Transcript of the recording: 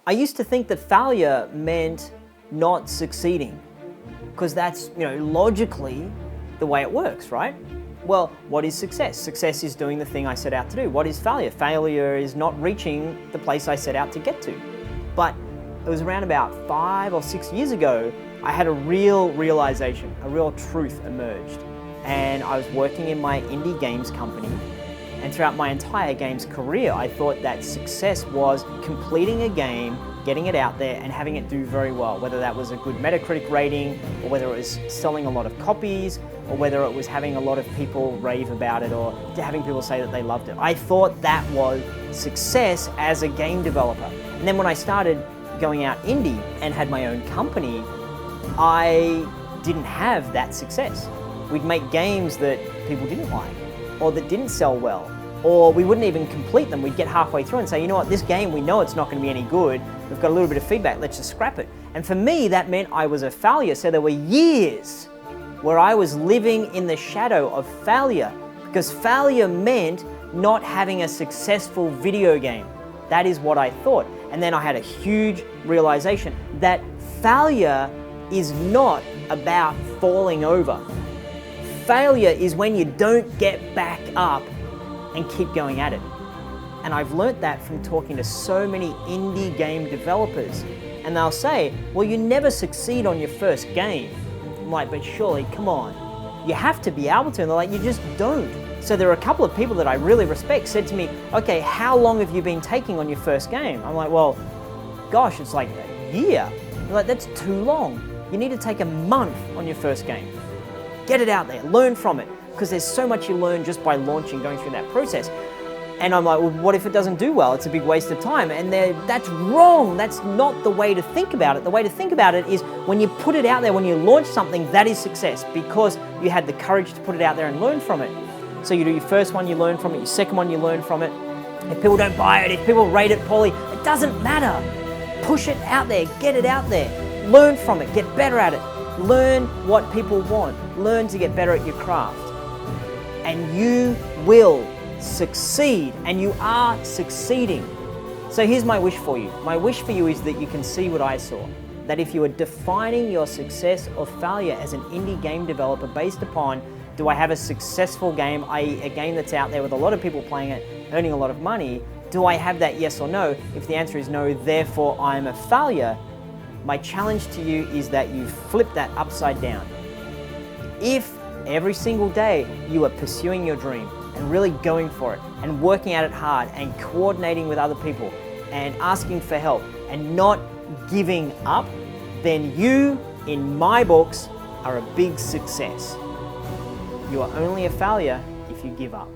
I used to think that failure meant not succeeding, because that's, logically the way it works, right? Well, what is success? Success is doing the thing I set out to do. What is failure? Failure is not reaching the place I set out to get to. But it was around about 5 or 6 years ago, I had a real realization, a real truth emerged. And I was working in my indie games company, and throughout my entire games career, I thought that success was completing a game, getting it out there, and having it do very well, whether that was a good Metacritic rating, or whether it was selling a lot of copies, or whether it was having a lot of people rave about it, or having people say that they loved it. I thought that was success as a game developer. And then when I started going out indie and had my own company, I didn't have that success. We'd make games that people didn't like, or that didn't sell well, or we wouldn't even complete them. We'd get halfway through and say, you know what, this game, we know it's not going to be any good. We've got a little bit of feedback, let's just scrap it. And for me, that meant I was a failure. So there were years where I was living in the shadow of failure, because failure meant not having a successful video game. That is what I thought. And then I had a huge realization that failure is not about falling over. Failure is when you don't get back up and keep going at it. And I've learnt that from talking to so many indie game developers. And they'll say, well, you never succeed on your first game. I'm like, but surely, come on. You have to be able to. And they're like, you just don't. So there are a couple of people that I really respect said to me, okay, how long have you been taking on your first game? I'm like, well, gosh, it's like a year. They're like, that's too long. You need to take a month on your first game. Get it out there, learn from it, because there's so much you learn just by launching, going through that process. And I'm like, well, what if it doesn't do well? It's a big waste of time. And that's wrong. That's not the way to think about it. The way to think about it is when you put it out there, when you launch something, that is success, because you had the courage to put it out there and learn from it. So you do your first one, you learn from it, your second one, you learn from it. If people don't buy it, if people rate it poorly, it doesn't matter. Push it out there, get it out there, learn from it, get better at it. Learn what people want. Learn to get better at your craft. And you will succeed, and you are succeeding. So here's my wish for you. My wish for you is that you can see what I saw. That if you are defining your success or failure as an indie game developer based upon, do I have a successful game, i.e. a game that's out there with a lot of people playing it, earning a lot of money? Do I have that, yes or no? If the answer is no, therefore I'm a failure, my challenge to you is that you flip that upside down. If every single day you are pursuing your dream and really going for it and working at it hard and coordinating with other people and asking for help and not giving up, then you, in my books, are a big success. You are only a failure if you give up.